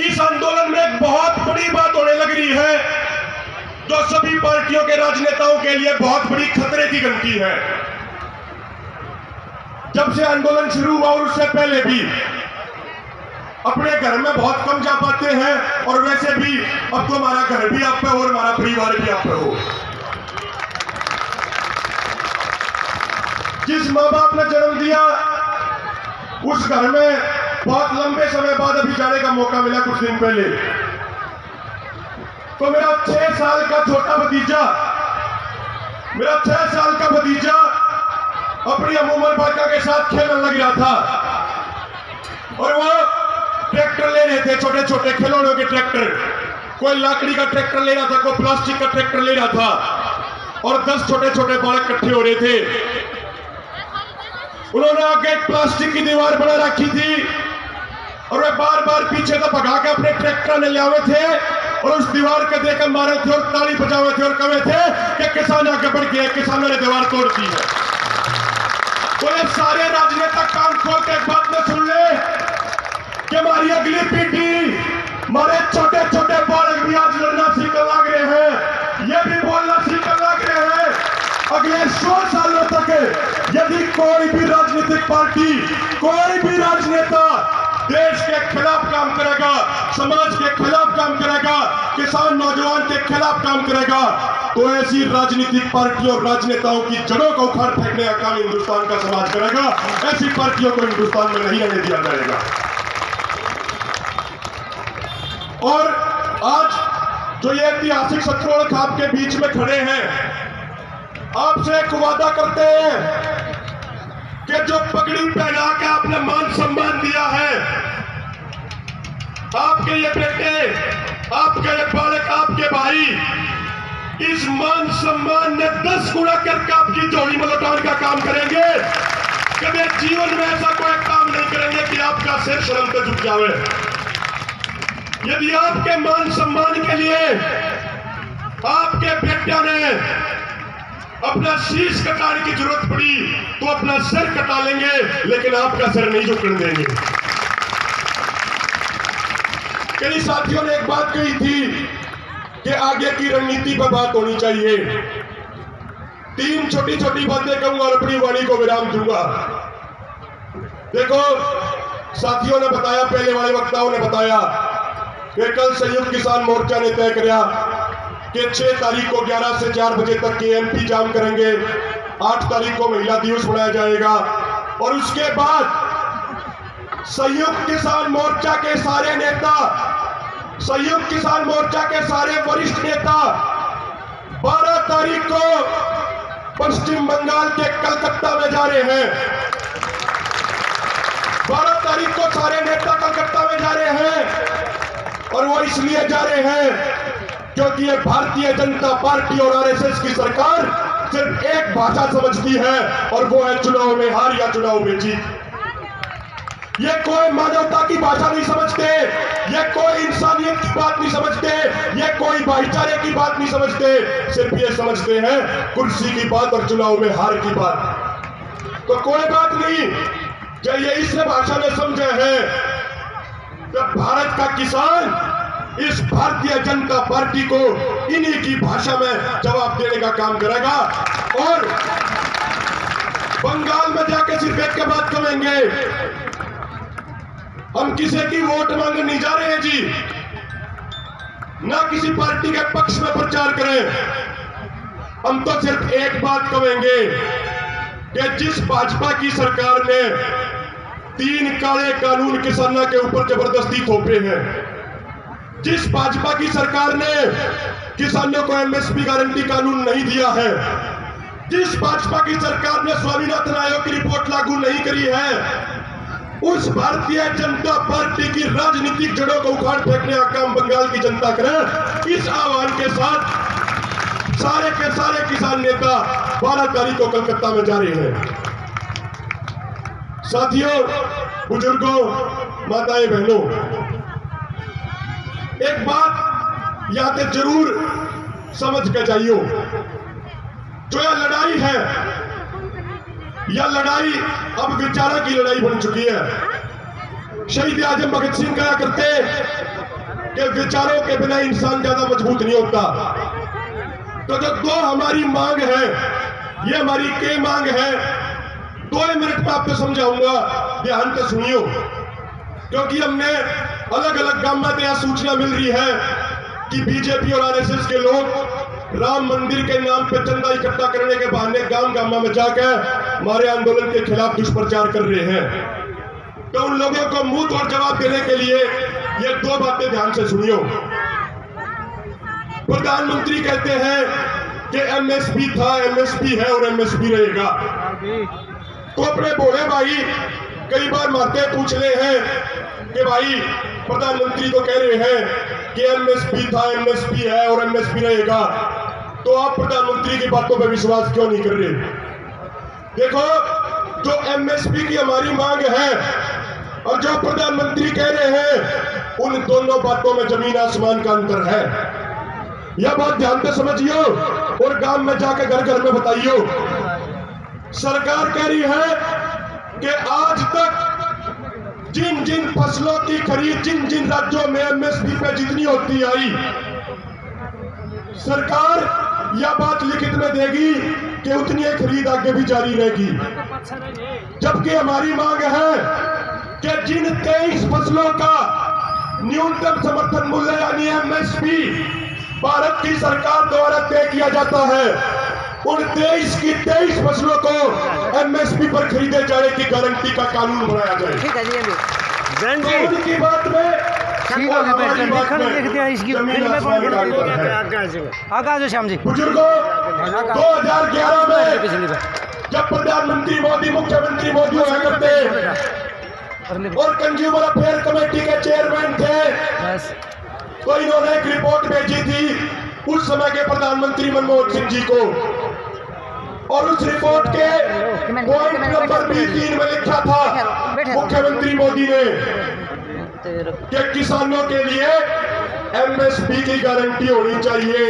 इस आंदोलन में एक बहुत बड़ी बात होने लग रही है जो सभी पार्टियों के राजनेताओं के लिए बहुत बड़ी खतरे की घंटी है। जब से आंदोलन शुरू हुआ और उससे पहले भी अपने घर में बहुत कम जा पाते हैं, और वैसे भी अब तो हमारा घर भी आप पे हो और हमारा परिवार भी आप पे हो। जिस माँ बाप ने जन्म दिया उस घर में बहुत लंबे समय बाद अभी जाने का मौका मिला कुछ दिन पहले। तो मेरा 6 साल का छोटा भतीजा, मेरा 6 साल का भतीजा अपनी अमूमन बाका के साथ खेलने लग रहा था, और वो ट्रैक्टर ले रहे थे, छोटे छोटे खिलौनों के ट्रैक्टर। कोई लकड़ी का ट्रैक्टर ले रहा था, कोई प्लास्टिक का ट्रैक्टर ले रहा था, और 10 छोटे छोटे बालक इकट्ठे हो रहे थे। उन्होंने आगे एक प्लास्टिक की दीवार बना रखी थी, और वे बार बार पीछे तो भगा के अपने ट्रैक्टर में ले आए थे और उस दीवार के देकर मारे थे और ताली बजावे थे और कहे थे कि किसान आगे बढ़ गए, किसानों ने दीवार तोड़ दी है। तो ये सारे राजनेता कान खोल के एक बात में सुन ले कि हमारी अगली पीढ़ी, हमारे छोटे छोटे बालक भी आज लड़ना सीखने लग रहे हैं, ये भी बोलना सीखने लग रहे हैं। अगले 100 सालों तक यदि कोई भी राजनीतिक पार्टी, कोई भी राजनेता देश के खिलाफ काम करेगा, समाज के खिलाफ काम करेगा, किसान नौजवान के खिलाफ काम करेगा, तो ऐसी राजनीतिक पार्टियों और राजनेताओं की जड़ों को उखाड़ फेंकने का काम हिंदुस्तान का समाज करेगा। ऐसी पार्टियों को हिंदुस्तान में नहीं रहने दिया जाएगा। और आज जो ये ऐतिहासिक शत्रुओं खाप के बीच में खड़े हैं, आपसे एक वादा करते हैं कि जो पगड़ी पहना के आपने मान सम्मान दिया है, आपके ये बेटे, आपके ये बालक, आपके भाई इस मान सम्मान ने 10 गुना करके आपकी जोड़ी में लौटाने का काम करेंगे। कभी जीवन में ऐसा कोई काम नहीं करेंगे कि आपका सिर शर्म पे झुक जावे। यदि आपके मान सम्मान के लिए आपके बेटा ने अपना शीश कटाने की जरूरत पड़ी तो अपना सिर कटा लेंगे, लेकिन आपका सिर नहीं झुकने देंगे। कई साथियों ने एक बात कही थी कि आगे की रणनीति पर बात होनी चाहिए। 3 छोटी छोटी बातें कहूंगा और अपनी वाणी को विराम दूंगा। देखो, साथियों ने बताया, पहले वाले वक्ताओं ने बताया कि कल संयुक्त किसान मोर्चा ने तय किया कि 6 तारीख को 11 से 4 बजे तक KMP जाम करेंगे, 8 तारीख को महिला दिवस मनाया जाएगा, और उसके बाद संयुक्त किसान मोर्चा के सारे नेता, संयुक्त किसान मोर्चा के सारे वरिष्ठ नेता 12 तारीख को पश्चिम बंगाल के कलकत्ता में जा रहे हैं। 12 तारीख को सारे नेता कलकत्ता में जा रहे हैं, और वो इसलिए जा रहे हैं क्योंकि ये भारतीय जनता पार्टी और RSS की सरकार सिर्फ एक भाषा समझती है, और वो है चुनाव में हार या चुनाव में जीत। ये कोई मानवता की भाषा नहीं समझते, ये कोई इंसानियत की बात नहीं समझते, ये कोई भाईचारे की बात नहीं समझते, सिर्फ ये समझते हैं कुर्सी की बात और चुनाव में हार की बात। तो कोई बात नहीं, जब ये इस भाषा में समझे हैं तो भारत का किसान इस भारतीय जनता पार्टी को इन्हीं की भाषा में जवाब देने का काम करेगा। और बंगाल में जाके सिर्फ एक के बात कहेंगे, हम किसी की वोट मांगने नहीं जा रहे हैं जी, ना किसी पार्टी के पक्ष में प्रचार करें। हम तो सिर्फ एक बात कहेंगे कि जिस भाजपा की सरकार ने 3 काले कानून किसानों के ऊपर जबरदस्ती थोपे हैं, जिस भाजपा की सरकार ने किसानों को MSP गारंटी कानून नहीं दिया है, जिस भाजपा की सरकार ने स्वामीनाथन आयोग की रिपोर्ट लागू नहीं करी है, उस भारतीय जनता पार्टी की राजनीतिक जड़ों को उखाड़ फेंकने का काम बंगाल की जनता करे। इस आह्वान के साथ सारे के सारे किसान नेता 12 तारीख को कलकत्ता में जा रहे हैं। साथियों, बुजुर्गों, माताएं, बहनों, एक बात याद जरूर समझ के जाइयो, जो यह लड़ाई है, यह लड़ाई अब विचारों की लड़ाई बन चुकी है। शहीद आजम भगत सिंह कहा करते कि विचारों के बिना इंसान ज्यादा मजबूत नहीं होता। तो जो दो हमारी मांग है, ये हमारी के मांग है, 2 मिनट में आपको समझाऊंगा, ध्यान से सुनियो। क्योंकि हमने अलग अलग गांव में यह सूचना मिल रही है कि बीजेपी और आरएसएस के लोग राम मंदिर के नाम पे चंदा इकट्ठा करने के बहाने गांव गांव में जाकर हमारे आंदोलन के खिलाफ दुष्प्रचार कर रहे हैं। तो उन लोगों को मुंह तोड़ जवाब देने के लिए ये 2 बातें ध्यान से सुनियो। प्रधानमंत्री कहते हैं कि एमएसपी था, एमएसपी है और एमएसपी रहेगा। तो अपने बोले भाई कई बार मारते पूछ रहे हैं कि भाई प्रधानमंत्री तो कह रहे हैं कि एमएसपी था, एमएसपी है और एमएसपी रहेगा, तो आप प्रधानमंत्री की बातों पर विश्वास क्यों नहीं कर रहे? देखो, जो एमएसपी की हमारी मांग है और जो प्रधानमंत्री कह रहे हैं, उन दोनों बातों में जमीन आसमान का अंतर है। यह बात ध्यान से समझियो और गांव में जाकर घर घर में बताइयो। सरकार कह रही है कि आज तक जिन जिन फसलों की खरीद जिन जिन राज्यों में एमएसपी पे जितनी होती आई, सरकार यह बात लिखित में देगी कि उतनी खरीद आगे भी जारी रहेगी। जबकि हमारी मांग है कि जिन 23 फसलों का न्यूनतम समर्थन मूल्य यानी एमएसपी भारत की सरकार द्वारा तय किया जाता है, उन 23 की 23 फसलों को एमएसपी पर खरीदे जाने की गारंटी का कानून बनाया जाए। ठीक है जी, तो उनकी बात में श्याम जी। बुजुर्गों, 2011 में जब प्रधानमंत्री मोदी मुख्यमंत्री मोदी हुआ करते और कंज्यूमर अफेयर कमेटी के चेयरमैन थे, तो इन्होंने एक रिपोर्ट भेजी थी उस समय के प्रधानमंत्री मनमोहन सिंह जी को, और उस रिपोर्ट के पॉइंट नंबर B3 में लिखा था मुख्यमंत्री मोदी ने कि किसानों के लिए एमएसपी की गारंटी होनी चाहिए।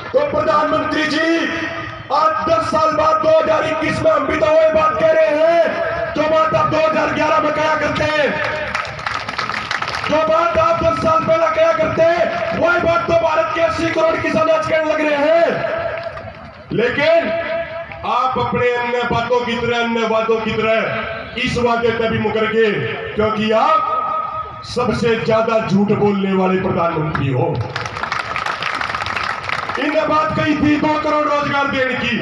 तो प्रधानमंत्री जी, आज 10 साल बाद 2021 में हम भी तो वही बात कह रहे हैं जो बात आप 2011 में कहा करते हैं, जो बात आप 10 साल पहले क्या करते, वही बात तो भारत के 80 करोड़ किसान आज कहने लग रहे हैं। लेकिन आप अपने अन्य बातों की तरह, अन्य वादों की तरह इस वादे पे भी मुकर गए, क्योंकि आप सबसे ज्यादा झूठ बोलने वाले प्रधानमंत्री हो। इन्हें बात कही थी 2 करोड़ रोजगार देने की,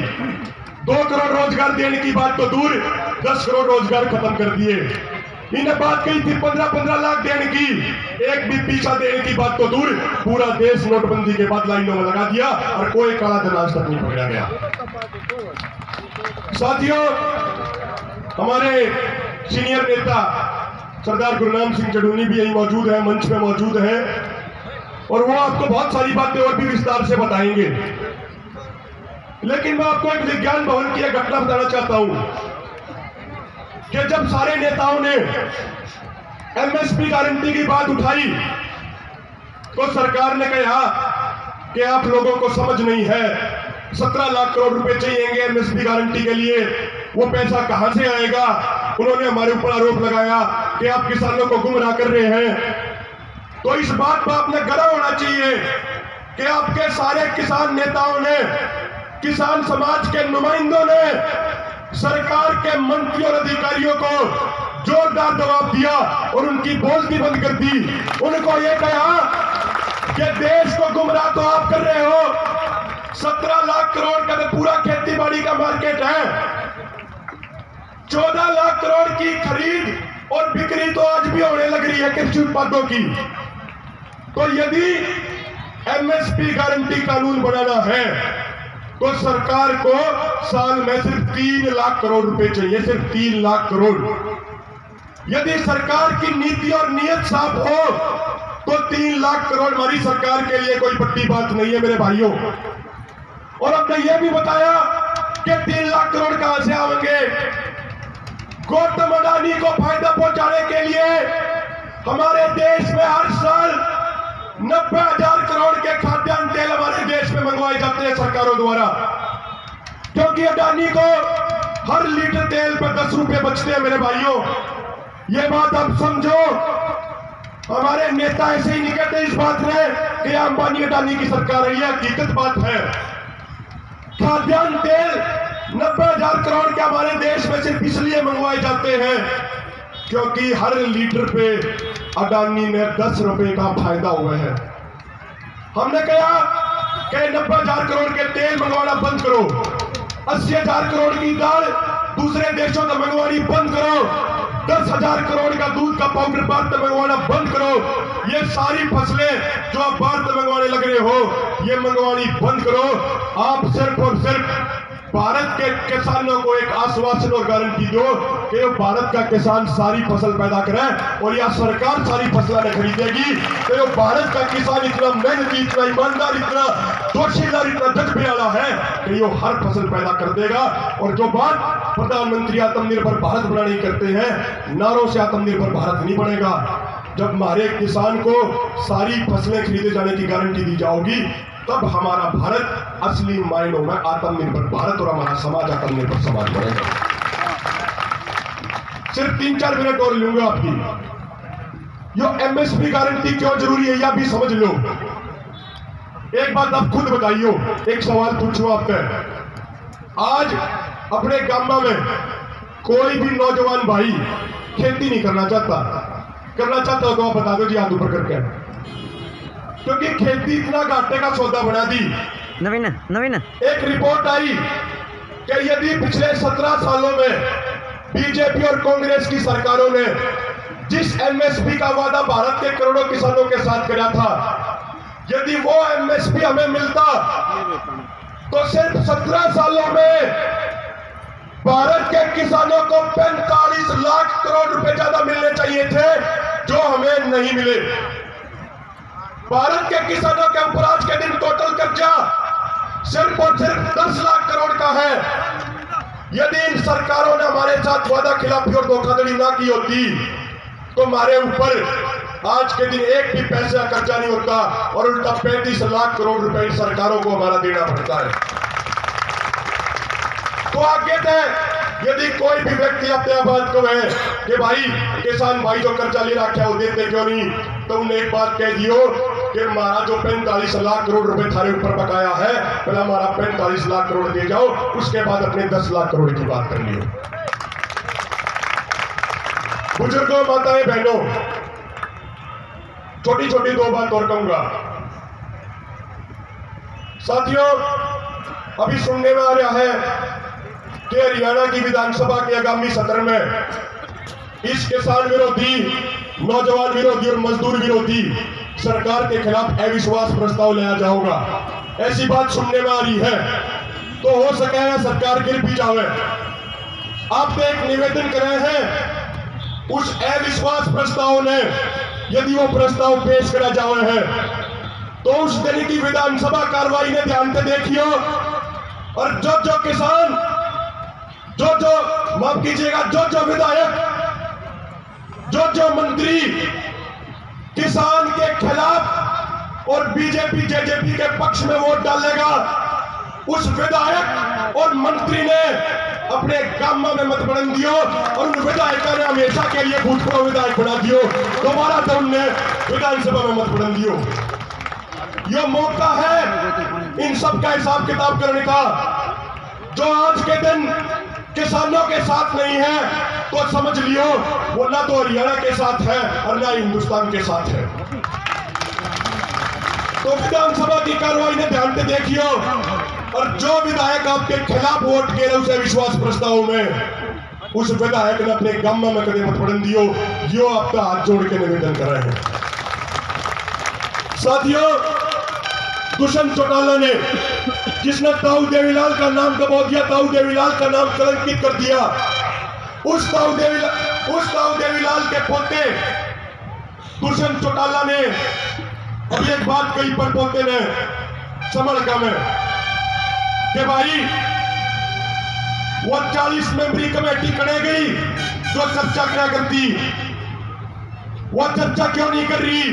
2 करोड़ रोजगार देने की बात तो दूर, 10 करोड़ रोजगार खत्म कर दिए। इन्हें बात कही थी 15-15 लाख देने की, एक भी पीछा देने की बात तो दूर, पूरा देश नोटबंदी के बाद लाइनों में लगा दिया और कोई काला धन आज तक नहीं पकड़ा गया। साथियों, हमारे सीनियर नेता सरदार गुरनाम सिंह जड़ूनी भी यही मौजूद है, मंच में मौजूद है, और वो आपको बहुत सारी बातें और भी विस्तार से बताएंगे। लेकिन मैं आपको एक विज्ञान भवन की एक घटना बताना चाहता हूं कि जब सारे नेताओं ने एमएसपी गारंटी की बात उठाई तो सरकार ने कहा कि आप लोगों को समझ नहीं है, 17 लाख करोड़ रुपए चाहिएंगे एमएसपी गारंटी के लिए, वो पैसा कहां से आएगा? उन्होंने हमारे ऊपर आरोप लगाया कि आप किसानों को गुमराह कर रहे हैं। तो इस बात पर आपने गर्व होना चाहिए कि आपके सारे किसान नेताओं ने, किसान समाज के नुमाइंदों ने सरकार के मंत्री और अधिकारियों को जोरदार जवाब दिया और उनकी बोलती बंद कर दी। उनको यह कहा कि देश को गुमराह तो आप कर रहे हो, 17 लाख करोड़ का तो पूरा खेती बाड़ी का मार्केट है, 14 लाख करोड़ की खरीद और बिक्री तो आज भी होने लग रही है कृषि उत्पादों की। तो यदि एमएसपी गारंटी कानून बनाना है तो सरकार को साल में सिर्फ 3 लाख करोड़ रुपए चाहिए, सिर्फ 3 लाख करोड़। यदि सरकार की नीति और नियत साफ हो तो 3 लाख करोड़ हमारी सरकार के लिए कोई बड़ी बात नहीं है मेरे भाइयों। और हमने यह भी बताया कि 3 लाख करोड़ कहां से आएंगे। गौतम अडानी को फायदा पहुंचाने के लिए हमारे देश में हर साल 90,000 करोड़ के खाद्यान्न तेल हमारे देश में मंगवाए जाते हैं सरकारों द्वारा, क्योंकि अडानी को हर लीटर तेल पर 10 रुपए बचते हैं मेरे भाइयों। ये बात आप समझो हमारे नेता ऐसे ही नहीं कहते इस बात में कि अंबानी अडानी की सरकार है, यह हकीकत बात है। खाद्यान्न तेल 90,000 करोड़ के हमारे देश में सिर्फ इसलिए मंगवाए जाते हैं क्योंकि हर लीटर पे अडानी ने 10 रुपए का फायदा हुआ है। हमने कहा कि 90,000 करोड़ के तेल मंगवाना बंद करो, 80,000 करोड़ की दाल दूसरे देशों से मंगवानी बंद करो, 10,000 करोड़ का दूध का पाउडर भारत में मंगवाना बंद करो। ये सारी फसलें जो आप भारत में मंगवाने लग रहे हो, ये मंगवानी बंद करो। आप सिर्फ और सिर्फ भारत के किसानों को एक आश्वासन और गारंटी दो कि भारत का किसान सारी फसल पैदा करे और यह सरकार सारी फसलें खरीदेगी। तो भारत का किसान इतना मेहनती, इतना ईमानदार, इतना दोषीदार, इतना जज्बेवाला है कि ये हर फसल पैदा कर देगा। और जो बात प्रधानमंत्री आत्मनिर्भर भारत बनाने करते हैं, नारों से आत्मनिर्भर भारत नहीं बनेगा। जब हमारे किसान को सारी फसलें खरीदे जाने की गारंटी दी जाएगी, तब हमारा भारत असली मायनों में आत्मनिर्भर भारत और हमारा समाज आत्मनिर्भर समाज बनेगा। सिर्फ 3-4 मिनट और लूंगा आपकी। यो एमएसपी गारंटी क्यों जरूरी है, यह भी समझ लो। एक बात आप खुद बताइयो, एक सवाल पूछो आपसे। आज अपने गांव में कोई भी नौजवान भाई खेती नहीं करना चाहता हो तो आप बता दो जी, हाथ ऊपर करके। क्योंकि खेती इतना घाटे का सौदा बना दी। नवीन एक रिपोर्ट आई कि यदि पिछले 17 सालों में बीजेपी और कांग्रेस की सरकारों ने जिस एमएसपी का वादा भारत के करोड़ों किसानों के साथ किया था, यदि वो एमएसपी हमें मिलता तो सिर्फ 17 सालों में भारत के किसानों को 45 लाख करोड़ रुपए ज्यादा मिलने चाहिए थे, जो हमें नहीं मिले। भारत के किसानों के ऊपर आज के दिन टोटल कर्जा सिर्फ और सिर्फ 10 लाख करोड़ का है। यदि इन सरकारों ने हमारे साथ वादा खिलाफी और धोखाधड़ी ना की होती तो हमारे ऊपर आज के दिन एक भी पैसे का कर्जा नहीं होता और उल्टा 35 लाख करोड़ रुपए इन सरकारों को हमारा देना पड़ता है। तो आगे यदि कोई भी व्यक्ति अपने बात को है कि भाई किसान भाई जो कर्जा ले रखा है वो देते क्यों नहीं, तो उन्हें एक बात कह दियो कि हमारा जो 45 लाख करोड़ रुपए थारे ऊपर बकाया है, पहले हमारा 45 लाख करोड़ दे जाओ, उसके बाद अपने 10 लाख करोड़ की बात कर लियो। बुजुर्गों, माताएं, बहनों, छोटी छोटी 2 बात और कहूंगा। साथियों, अभी सुनने में आ रहा है कि हरियाणा की विधानसभा के आगामी सत्र में इस किसान विरोधी, नौजवान विरोधी और मजदूर विरोधी सरकार के खिलाफ अविश्वास प्रस्ताव लाया जाएगा। ऐसी बात सुनने में आ रही है। तो हो सके है सरकार गिर भी जावे। आप तो एक निवेदन कर रहे हैं, उस अविश्वास प्रस्ताव ने यदि वो प्रस्ताव पेश करा जावे है तो उस दिन की विधानसभा कार्रवाई ने ध्यान से देखियो और जो किसान, जो माफ कीजिएगा, जो विधायक, जो मंत्री किसान के खिलाफ और बीजेपी जेजेपी के पक्ष में वोट डालेगा, उस विधायक और मंत्री ने अपने गांव में मत बन दियो और उन विधायकों ने हमेशा के लिए भूतपूर्व विधायक बना दियो, दोबारा तो उनने विधानसभा में मत बन दियो। ये मौका है इन सब का हिसाब किताब करने का। जो आज के दिन किसानों के साथ नहीं है तो समझ लियो वो ना तो हरियाणा के साथ है और ना हिंदुस्तान के साथ है। तो विधानसभा की कार्रवाई ने ध्यान से देखियो और जो विधायक आपके खिलाफ वोट के रहे उसे विश्वास प्रस्ताव में, उस विधायक ने अपने गांव में कदम मत पड़न दियो। यो आपका हाथ जोड़ के निवेदन कर रहे हैं। साथियों, दुष्यंत चौटाला ने, जिसने ताऊ देवीलाल का नाम दबा दिया, ताऊ देवीलाल का नाम कलंकित कर दिया, उस ताऊ देवीलाल के पोते दुष्यंत चौटाला ने अब एक बात कही पर पोते ने समड़का में कि भाई वो 40 मेंबरी कमेटी करे गई जो चर्चा क्या करती, वो चर्चा क्यों नहीं कर रही।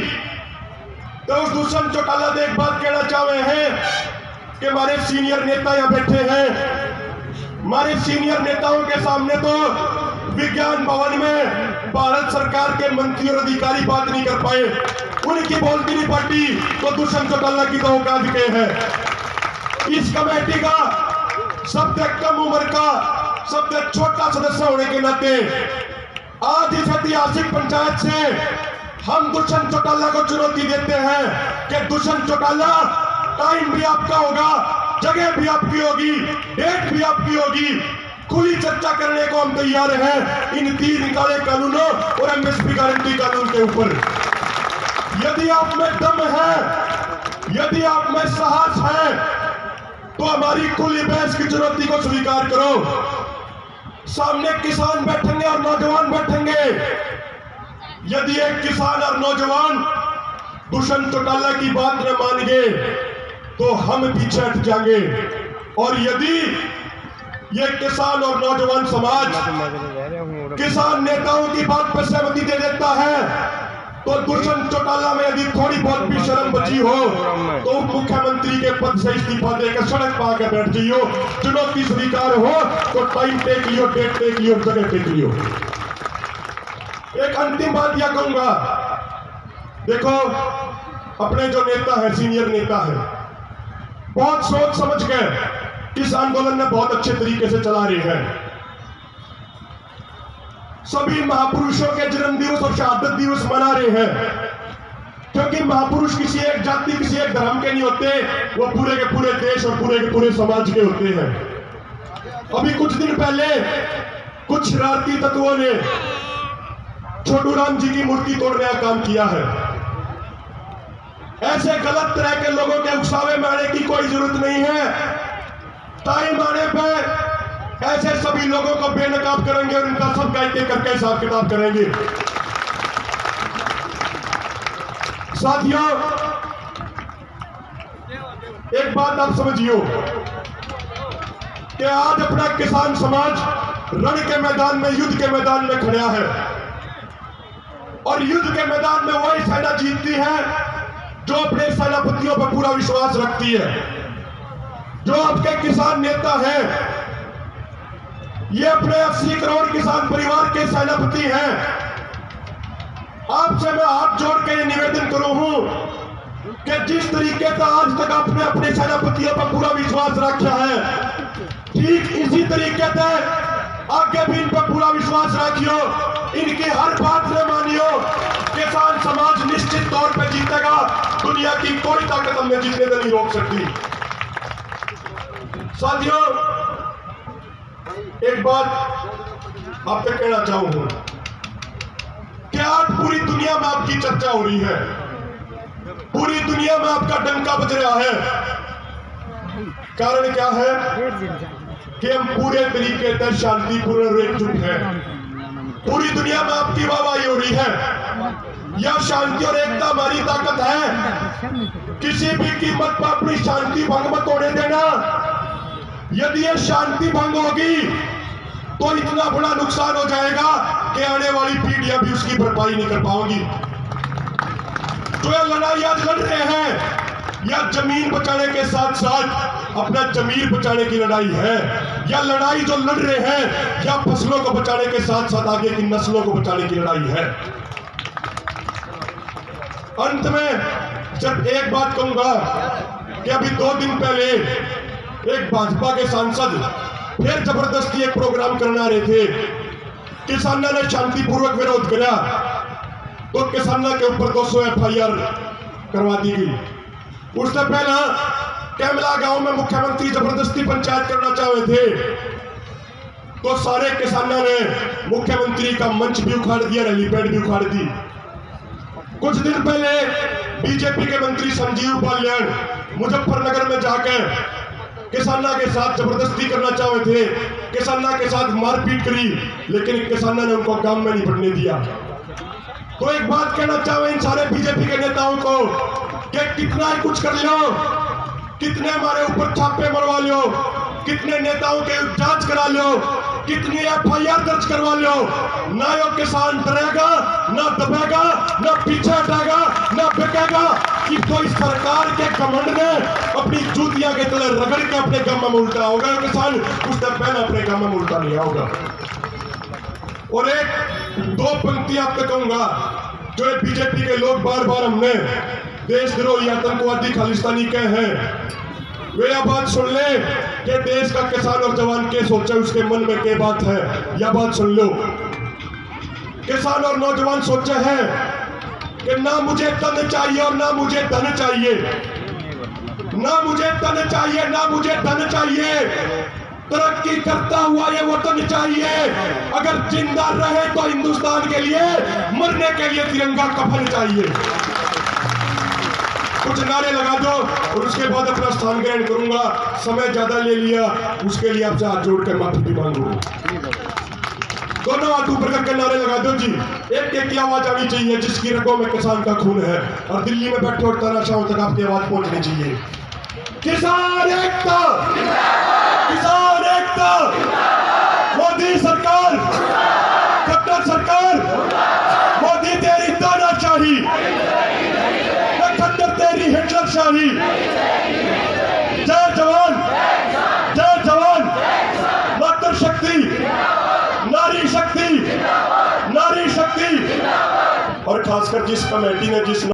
तो उस दुष्यंत चौटाला ने एक बात कहना चाहे हैं कि हमारे सीनियर नेता यहां बैठे हैं, हमारे सीनियर नेताओं के सामने तो विज्ञान भवन में भारत सरकार के मंत्री और अधिकारी बात नहीं कर पाए, उनकी बोलती नहीं पार्टी, तो दुष्यंत चौटाला की तो औकात के है। इस कमेटी का सबसे कम उम्र का सबसे छोटा सदस्य होने के नाते आज इस ऐतिहासिक पंचायत से हम दुष्यंत चौटाला को चुनौती देते हैं कि दुष्यंत चौटाला, टाइम भी आपका होगा, जगह भी आपकी होगी, डेट भी आपकी होगी, खुली चर्चा करने को हम तैयार हैं इन 3 काले कानूनों और एमएसपी गारंटी कानून के ऊपर। यदि आप में दम है, यदि आप में साहस है, तो हमारी खुली बहस की चुनौती को स्वीकार करो। सामने किसान बैठेंगे और नौजवान बैठेंगे। यदि एक किसान और नौजवान दुष्यंत चौटाला की बात न मान गए तो हम पीछे हट जाएंगे, और यदि ये किसान और नौजवान समाज किसान नेताओं की बात पर सहमति दे देता है, तो दुष्यंत चौटाला में यदि थोड़ी बहुत भी शर्म बची हो तो उप मुख्यमंत्री के पद से इस्तीफा देकर सड़क पर आकर बैठ जाइयो। चुनौती स्वीकार हो तो टाइम टेक लियो, डेट टेक लियो, जगह टेक लियो। एक अंतिम बात यह कहूंगा, देखो अपने जो नेता है, सीनियर नेता है, बहुत सोच समझ के इस आंदोलन में बहुत अच्छे तरीके से चला रहे हैं। सभी महापुरुषों के जन्म दिवस और शहादत दिवस मना रहे हैं, क्योंकि महापुरुष किसी एक जाति, किसी एक धर्म के नहीं होते, वो पूरे के पूरे देश और पूरे के पूरे समाज के होते हैं। अभी कुछ दिन पहले कुछ शरारती तत्वों ने छोटू राम जी की मूर्ति तोड़ने का काम किया है। ऐसे गलत तरह के लोगों के उकसावे में आने की कोई जरूरत नहीं है। टाइम आने पर ऐसे सभी लोगों को बेनकाब करेंगे और इनका सब गायके करके हिसाब किताब करेंगे। साथियों, एक बात आप समझियो कि आज अपना किसान समाज रण के मैदान में, युद्ध के मैदान में खड़ा है, और युद्ध के मैदान में वही सेना जीतती है जो अपने सेनापतियों पर पूरा विश्वास रखती है। जो आपके किसान नेता है, ये अपने 80 करोड़ किसान परिवार के सेनापति हैं। आपसे मैं हाथ जोड़ के ये निवेदन करूं हूं कि जिस तरीके से आज तक आपने अपने सेनापतियों पर पूरा विश्वास रखा है, ठीक इसी तरीके से आगे भी इन पर पूरा विश्वास रखियो। इनकी हर बात न मानियो। किसान समाज निश्चित तौर पर जीतेगा। दुनिया की कोई ताकत हमें जीतने से नहीं रोक सकती। साथियों, एक बात आप तक कहना चाहूंगा कि आज पूरी दुनिया में आपकी चर्चा हो रही है, पूरी दुनिया में आपका डंका बज रहा है। कारण क्या है कि हम पूरे तरीके से शांतिपूर्ण और एकजुट हैं। पूरी दुनिया में आपकी वाहवाही हो रही है। यह शांति और एकता हमारी ताकत है। किसी भी कीमत पर अपनी शांति भंग मत होने देना। यदि ये शांति भंग होगी तो इतना बड़ा नुकसान हो जाएगा कि आने वाली पीढ़ियां भी उसकी भरपाई नहीं कर पाएंगी। जो ये लड़ाई आज लड़ रहे हैं, या जमीन बचाने के साथ साथ अपना जमीर बचाने की लड़ाई है, या लड़ाई जो लड़ रहे हैं या फसलों को बचाने के साथ साथ आगे की नस्लों को बचाने की लड़ाई है। अंत में सिर्फ एक बात कहूंगा कि अभी 2 दिन पहले एक भाजपा के सांसद फिर जबरदस्ती एक प्रोग्राम करना रहे थे। किसानों ने शांतिपूर्वक विरोध किया तो किसानों के ऊपर 200 FIR करवा दी गई। उससे पहले कैमला गांव में मुख्यमंत्री जबरदस्ती पंचायत करना चाहे थे तो सारे किसानों ने मुख्यमंत्री का मंच भी उखाड़ दिया, हेलीपैड भी उखाड़ दी। कुछ दिन पहले बीजेपी के मंत्री संजीव बालियान मुजफ्फरनगर में जाकर किसानों के साथ जबरदस्ती करना चाहे थे, किसानों के साथ मारपीट करी, लेकिन किसानों ने उनको काम में नहीं बढ़ने दिया। तो एक बात कहना चाहे इन सारे बीजेपी के नेताओं को कि कितना ही कुछ कर लो, कितने हमारे ऊपर छापे मरवा लो, कितने नेताओं के जांच करा लो, कितनी FIR दर्ज करवा लो, ना यो किसान डरेगा, ना दबेगा, ना पीछे हटेगा, ना बिकेगा कि कोई सरकार के घमंड ने अपनी जूतियां के तले रगड़ के अपने गम में उल्टा होगा। किसान उसने पहले अपने गम में उल्टा लिया होगा। और एक दो पंक्तियां आपको कहूंगा जो बीजेपी के लोग बार बार हमने देशद्रोही आतंकवादी खालिस्तानी कहे हैं, वे यह बात सुन ले कि देश का किसान और जवान के सोचे उसके मन में क्या बात है। यह बात सुन लो, किसान और नौजवान सोचे हैं कि ना मुझे तन चाहिए और ना मुझे धन चाहिए, ना मुझे तन चाहिए ना मुझे धन चाहिए, तरक्की करता हुआ ये वतन चाहिए। अगर जिंदा रहे तो हिंदुस्तान के लिए, मरने के लिए तिरंगा कफन चाहिए। कुछ नारे लगा दो और उसके बाद अपना स्थान ग्रहण करूंगा। समय ज्यादा ले लिया, उसके लिए आपसे हाथ जोड़ कर माफी भी मांगूंगा। दोनों हाथ ऊपर करके नारे लगा दो जी। एक एक की आवाज आनी चाहिए जिसकी रगों में किसान का खून है, और दिल्ली में बैठे और तानाशाहों तक आपकी आवाज पहुंचनी चाहिए। किसान एकता, किसान एकता, मोदी सरकार, खट्टर सरकार, मोदी तेरी तानाशाही, खट्टर तेरी हिटलरशाही। जय जवान, जय जवान, मातृशक्ति, नारी शक्ति, नारी शक्ति। और खासकर जिस कमेटी ने जिस